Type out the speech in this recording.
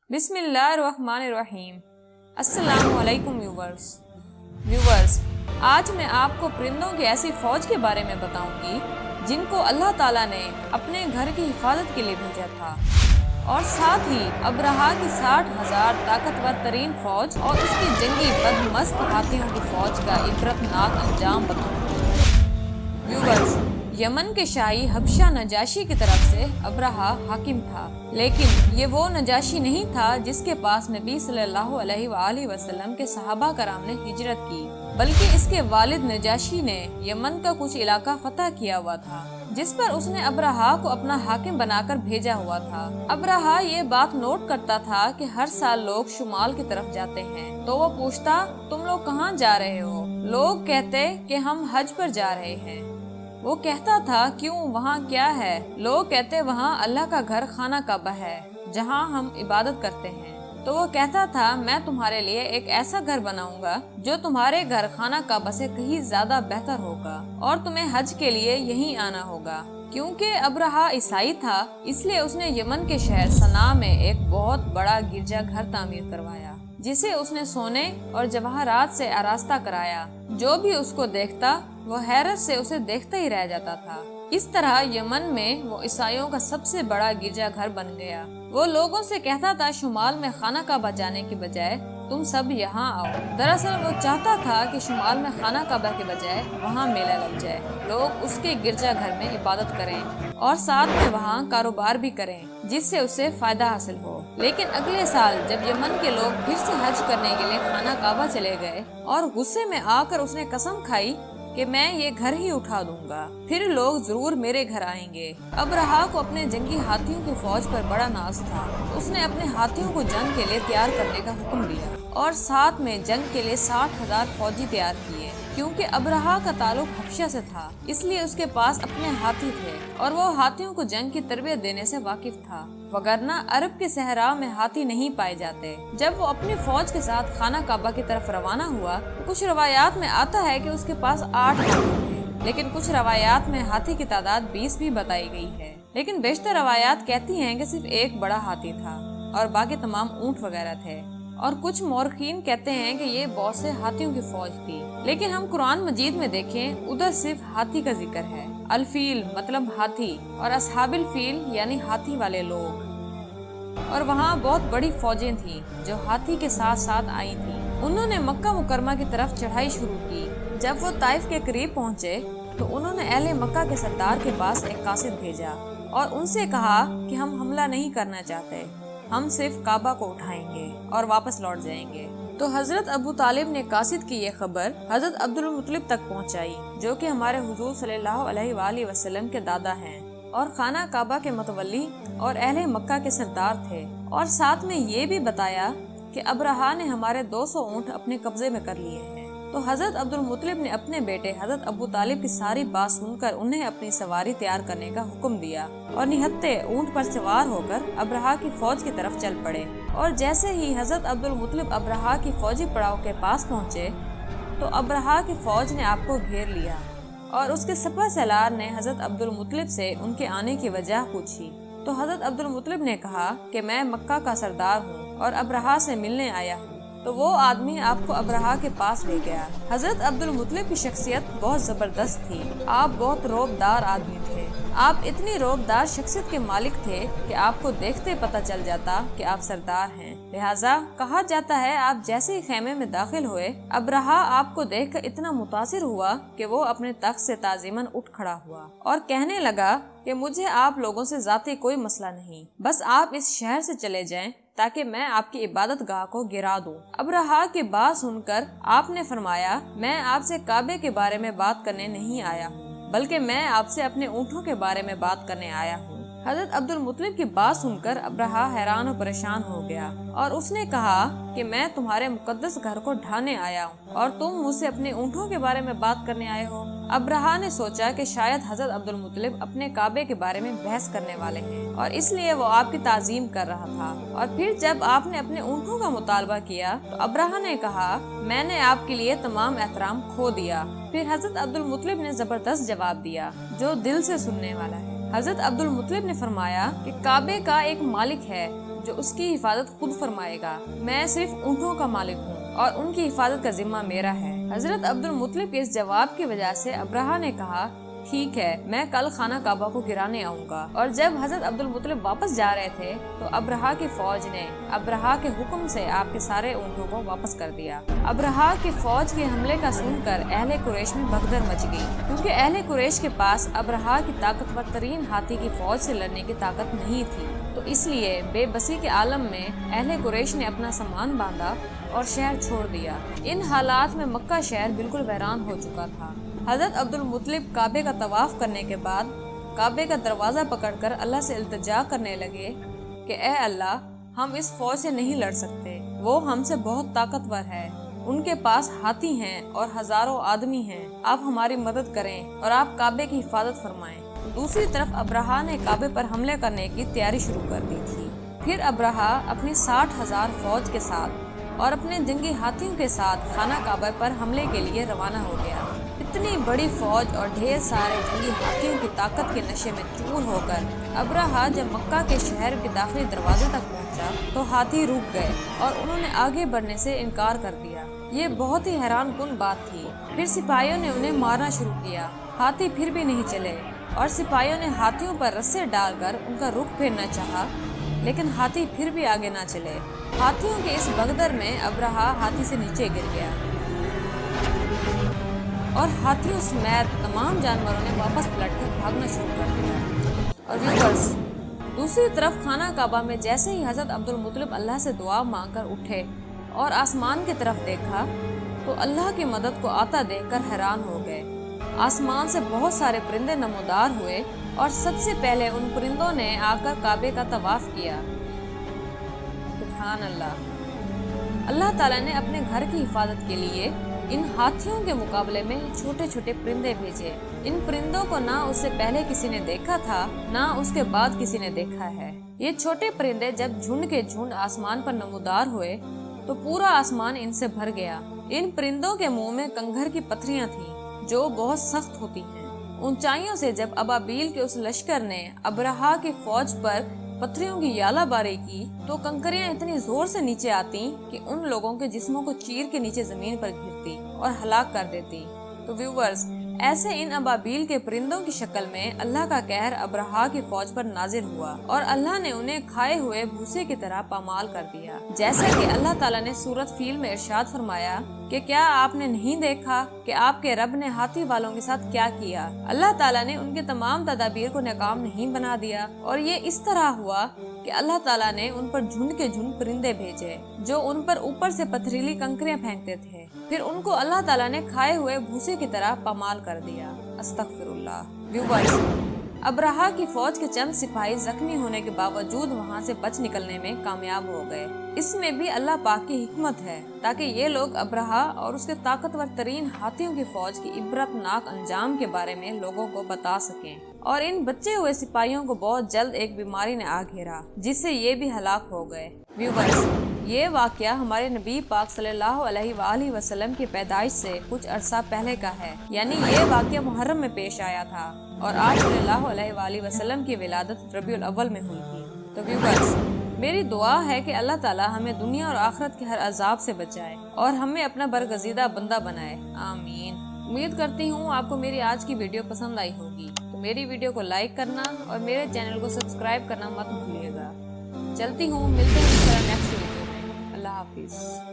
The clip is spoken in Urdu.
بسم اللہ الرحمن الرحیم۔ السلام علیکم ویورز، آج میں آپ کو پرندوں کی ایسی فوج کے بارے میں بتاؤں گی جن کو اللہ تعالیٰ نے اپنے گھر کی حفاظت کے لیے بھیجا تھا، اور ساتھ ہی ابرہا کی 60,000 طاقتور ترین فوج اور اس کی جنگی بدمست ہاتھیوں کی فوج کا عبرتناک انجام بتاؤں گی۔ ویورز، یمن کے شاہی حبشہ نجاشی کی طرف سے ابرہا حاکم تھا، لیکن یہ وہ نجاشی نہیں تھا جس کے پاس نبی صلی اللہ علیہ وآلہ وسلم کے صحابہ کرام نے ہجرت کی، بلکہ اس کے والد نجاشی نے یمن کا کچھ علاقہ فتح کیا ہوا تھا جس پر اس نے ابرہا کو اپنا حاکم بنا کر بھیجا ہوا تھا۔ ابرہا یہ بات نوٹ کرتا تھا کہ ہر سال لوگ شمال کی طرف جاتے ہیں، تو وہ پوچھتا تم لوگ کہاں جا رہے ہو؟ لوگ کہتے کہ ہم حج پر جا رہے ہیں۔ وہ کہتا تھا کیوں، وہاں کیا ہے؟ لوگ کہتے وہاں اللہ کا گھر خانہ کعبہ ہے جہاں ہم عبادت کرتے ہیں۔ تو وہ کہتا تھا میں تمہارے لیے ایک ایسا گھر بناؤں گا جو تمہارے گھر خانہ کعبہ سے کہیں زیادہ بہتر ہوگا، اور تمہیں حج کے لیے یہیں آنا ہوگا۔ کیونکہ ابرہا عیسائی تھا، اس لیے اس نے یمن کے شہر صنعاء میں ایک بہت بڑا گرجا گھر تعمیر کروایا جسے اس نے سونے اور جواہرات سے آراستہ کرایا۔ جو بھی اس کو دیکھتا وہ حیرت سے اسے دیکھتا ہی رہ جاتا تھا۔ اس طرح یمن میں وہ عیسائیوں کا سب سے بڑا گرجا گھر بن گیا۔ وہ لوگوں سے کہتا تھا شمال میں خانہ کعبہ جانے کی بجائے تم سب یہاں آؤ۔ دراصل وہ چاہتا تھا کہ شمال میں خانہ کعبہ کے بجائے وہاں میلہ لگ جائے، لوگ اس کے گرجا گھر میں عبادت کریں اور ساتھ میں وہاں کاروبار بھی کریں جس سے اسے فائدہ حاصل ہو۔ لیکن اگلے سال جب یمن کے لوگ پھر سے حج کرنے کے لیے خانہ کعبہ چلے گئے اور غصے میں آ کر اس نے قسم کھائی کہ میں یہ گھر ہی اٹھا دوں گا، پھر لوگ ضرور میرے گھر آئیں گے۔ ابرہا کو اپنے جنگی ہاتھیوں کی فوج پر بڑا ناز تھا۔ اس نے اپنے ہاتھیوں کو جنگ کے لیے تیار کرنے کا حکم دیا اور ساتھ میں جنگ کے لیے 60,000 فوجی تیار کیے۔ کیونکہ ابرہا کا تعلق حبشہ سے تھا، اس لیے اس کے پاس اپنے ہاتھی تھے اور وہ ہاتھیوں کو جنگ کی تربیت دینے سے واقف تھا، وگرنہ عرب کے صحرا میں ہاتھی نہیں پائے جاتے۔ جب وہ اپنی فوج کے ساتھ خانہ کعبہ کی طرف روانہ ہوا تو کچھ روایات میں آتا ہے کہ اس کے پاس 8 ہاتھی تھے، لیکن کچھ روایات میں ہاتھی کی تعداد 20 بھی بتائی گئی ہے۔ لیکن بیشتر روایات کہتی ہیں کہ صرف ایک بڑا ہاتھی تھا اور باقی تمام اونٹ وغیرہ تھے، اور کچھ مورخین کہتے ہیں کہ یہ بہت سے ہاتھیوں کی فوج تھی۔ لیکن ہم قرآن مجید میں دیکھیں ادھر صرف ہاتھی کا ذکر ہے، الفیل مطلب ہاتھی، اور اصحاب الفیل یعنی ہاتھی والے لوگ، اور وہاں بہت بڑی فوجیں تھیں جو ہاتھی کے ساتھ ساتھ آئی تھیں۔ انہوں نے مکہ مکرمہ کی طرف چڑھائی شروع کی۔ جب وہ طائف کے قریب پہنچے تو انہوں نے اہل مکہ کے سردار کے پاس ایک قاصد بھیجا اور ان سے کہا کہ ہم حملہ نہیں کرنا چاہتے، ہم صرف کعبہ کو اٹھائیں گے اور واپس لوٹ جائیں گے۔ تو حضرت ابو طالب نے قاصد کی یہ خبر حضرت عبد المطلب تک پہنچائی، جو کہ ہمارے حضور صلی اللہ علیہ وآلہ وسلم کے دادا ہیں اور خانہ کعبہ کے متولی اور اہل مکہ کے سردار تھے، اور ساتھ میں یہ بھی بتایا کہ ابرہا نے ہمارے 200 اونٹ اپنے قبضے میں کر لیے ہیں۔ تو حضرت عبد المطلب نے اپنے بیٹے حضرت ابو طالب کی ساری بات سن کر انہیں اپنی سواری تیار کرنے کا حکم دیا اور نہتے اونٹ پر سوار ہو کر ابرہا کی فوج کی طرف چل پڑے۔ اور جیسے ہی حضرت عبد المطلب ابرہا کی فوجی پڑاؤ کے پاس پہنچے تو ابرہا کی فوج نے آپ کو گھیر لیا، اور اس کے سپہ سالار نے حضرت عبد المطلب سے ان کے آنے کی وجہ پوچھی۔ تو حضرت عبد المطلب نے کہا کہ میں مکہ کا سردار ہوں اور ابرہا سے ملنے آیا ہوں۔ تو وہ آدمی آپ کو ابرہا کے پاس لے گیا۔ حضرت عبد المطلب کی شخصیت بہت زبردست تھی، آپ بہت رعبدار آدمی تھے۔ آپ اتنی رعبدار شخصیت کے مالک تھے کہ آپ کو دیکھتے پتہ چل جاتا کہ آپ سردار ہیں۔ لہٰذا کہا جاتا ہے آپ جیسے ہی خیمے میں داخل ہوئے، ابرہا آپ کو دیکھ کر اتنا متاثر ہوا کہ وہ اپنے تخت سے تعظیماً اٹھ کھڑا ہوا اور کہنے لگا کہ مجھے آپ لوگوں سے ذاتی کوئی مسئلہ نہیں، بس آپ اس شہر سے چلے جائیں تاکہ میں آپ کی عبادت گاہ کو گرا دوں۔ ابرہا کی بات سن کر آپ نے فرمایا میں آپ سے کعبے کے بارے میں بات کرنے نہیں آیا ہوں، بلکہ میں آپ سے اپنے اونٹوں کے بارے میں بات کرنے آیا ہوں۔ حضرت عبد المطلب کی بات سن کر ابرہا حیران و پریشان ہو گیا اور اس نے کہا کہ میں تمہارے مقدس گھر کو ڈھانے آیا ہوں اور تم مجھ سے اپنے اونٹوں کے بارے میں بات کرنے آئے ہو۔ ابرہا نے سوچا کہ شاید حضرت عبد المطلب اپنے کعبے کے بارے میں بحث کرنے والے ہیں اور اس لیے وہ آپ کی تعظیم کر رہا تھا، اور پھر جب آپ نے اپنے اونٹوں کا مطالبہ کیا تو ابرہا نے کہا میں نے آپ کے لیے تمام احترام کھو دیا۔ پھر حضرت عبد المطلب نے زبردست جواب دیا جو دل سے سننے والا ہے۔ حضرت عبد المطلب نے فرمایا کہ کعبے کا ایک مالک ہے جو اس کی حفاظت خود فرمائے گا۔ میں صرف اونٹوں کا مالک ہوں اور ان کی حفاظت کا ذمہ میرا ہے۔ حضرت عبد المطلب کے اس جواب کی وجہ سے ابرہہ نے کہا ٹھیک ہے، میں کل خانہ کعبہ کو گرانے آؤں گا۔ اور جب حضرت عبد المطلب واپس جا رہے تھے تو ابرہہ کی فوج نے ابرہہ کے حکم سے آپ کے سارے اونٹوں کو واپس کر دیا۔ ابرہہ کی فوج کے حملے کا سن کر اہل قریش میں بھگدڑ مچ گئی، کیونکہ اہل قریش کے پاس ابرہہ کی طاقتور ترین ہاتھی کی فوج سے لڑنے کی طاقت نہیں تھی، تو اس لیے بے بسی کے عالم میں اہل قریش نے اپنا سامان باندھا اور شہر چھوڑ دیا۔ ان حالات میں مکہ شہر بالکل ویران ہو چکا تھا۔ حضرت عبد المطلب کعبے کا طواف کرنے کے بعد کعبے کا دروازہ پکڑ کر اللہ سے التجا کرنے لگے کہ اے اللہ، ہم اس فوج سے نہیں لڑ سکتے، وہ ہم سے بہت طاقتور ہے، ان کے پاس ہاتھی ہیں اور ہزاروں آدمی ہیں، آپ ہماری مدد کریں اور آپ کعبے کی حفاظت فرمائیں۔ دوسری طرف ابرہہ نے کعبے پر حملے کرنے کی تیاری شروع کر دی تھی۔ پھر ابرہہ اپنی 60,000 فوج کے ساتھ اور اپنے جنگی ہاتھیوں کے ساتھ خانہ کعبہ پر حملے کے لیے روانہ ہو گیا۔ اتنی بڑی فوج اور ڈھیر سارے جنگی ہاتھیوں کی طاقت کے نشے میں چور ہو کر ابرہہ جب مکہ کے شہر کے داخلی دروازے تک پہنچا تو ہاتھی رک گئے اور انہوں نے آگے بڑھنے سے انکار کر دیا۔ یہ بہت ہی حیران کن بات تھی۔ پھر سپاہیوں نے انہیں مارنا شروع کیا، ہاتھی پھر بھی نہیں چلے اور سپاہیوں نے ہاتھیوں پر رسے ڈال کر ان کا رخ پھیرنا چاہا، لیکن ہاتھی پھر بھی آگے نہ چلے۔ ہاتھیوں کے اس بھگدڑ میں ابرہہ ہاتھی سے نیچے گر گیا اور ہاتھیوں سمیت تمام جانوروں نے واپس پلٹ کر بھاگنا شروع کر دیا۔ اور ویورز، دوسری طرف خانہ کعبہ میں جیسے ہی حضرت عبد المطلب اللہ سے دعا مانگ کر اٹھے اور آسمان کی طرف دیکھا تو اللہ کی مدد کو آتا دیکھ کر حیران ہو گئے۔ آسمان سے بہت سارے پرندے نمودار ہوئے اور سب سے پہلے ان پرندوں نے آ کر کعبے کا طواف کیا۔ سبحان اللہ۔ اللہ تعالیٰ نے اپنے گھر کی حفاظت کے لیے ان ہاتھیوں کے مقابلے میں چھوٹے چھوٹے پرندے بھیجے۔ ان پرندوں کو نہ اس سے پہلے کسی نے دیکھا تھا، نہ اس کے بعد کسی نے دیکھا ہے۔ یہ چھوٹے پرندے جب جھنڈ کے جھنڈ آسمان پر نمودار ہوئے تو پورا آسمان ان سے بھر گیا۔ ان پرندوں کے منہ میں کنگھر کی پتھریاں تھیں جو بہت سخت ہوتی ہیں۔ اونچائیوں سے جب ابابیل کے اس لشکر نے ابرہہ کی فوج پر پتھریوں کی یالہ باری کی تو کنکریاں اتنی زور سے نیچے آتی کہ ان لوگوں کے جسموں کو چیر کے نیچے زمین پر گرتی اور ہلاک کر دیتی۔ تو ویورز، ایسے ان ابابیل کے پرندوں کی شکل میں اللہ کا قہر ابرہہ کی فوج پر نازل ہوا اور اللہ نے انہیں کھائے ہوئے بھوسے کی طرح پامال کر دیا۔ جیسا کہ اللہ تعالیٰ نے سورۃ فیل میں ارشاد فرمایا کہ کیا آپ نے نہیں دیکھا کہ آپ کے رب نے ہاتھی والوں کے ساتھ کیا کیا؟ اللہ تعالیٰ نے ان کے تمام تدابیر کو ناکام نہیں بنا دیا، اور یہ اس طرح ہوا کہ اللہ تعالیٰ نے ان پر جھنڈ کے جھنڈ پرندے بھیجے جو ان پر اوپر سے پتھریلی کنکریاں پھینکتے تھے، پھر ان کو اللہ تعالیٰ نے کھائے ہوئے بھوسے کی طرح پامال کر دیا۔ استغفر اللہ۔ ویورز، ابرہہ کی فوج کے چند سپاہی زخمی ہونے کے باوجود وہاں سے بچ نکلنے میں کامیاب ہو گئے۔ اس میں بھی اللہ پاک کی حکمت ہے تاکہ یہ لوگ ابرہہ اور اس کے طاقتور ترین ہاتھیوں کی فوج کی عبرتناک انجام کے بارے میں لوگوں کو بتا سکیں۔ اور ان بچے ہوئے سپاہیوں کو بہت جلد ایک بیماری نے آ گھیرا جس سے یہ بھی ہلاک ہو گئے۔ ویورز، یہ واقعہ ہمارے نبی پاک صلی اللہ علیہ وآلہ وسلم کی پیدائش سے کچھ عرصہ پہلے کا ہے، یعنی یہ واقعہ محرم میں پیش آیا تھا اور آج صلی اللہ علیہ وآلہ وسلم کی ولادت ربیع الاول میں ہوئی تھی۔ تو ویورز، میری دعا ہے کہ اللہ تعالیٰ ہمیں دنیا اور آخرت کے ہر عذاب سے بچائے اور ہمیں اپنا برگزیدہ بندہ بنائے، آمین۔ امید کرتی ہوں آپ کو میری آج کی ویڈیو پسند آئی ہوگی، تو میری ویڈیو کو لائک کرنا اور میرے چینل کو سبسکرائب کرنا مت بھولیے گا۔ چلتی ہوں، ملتے ہیں نیکسٹ ویڈیو میں۔ اللہ حافظ۔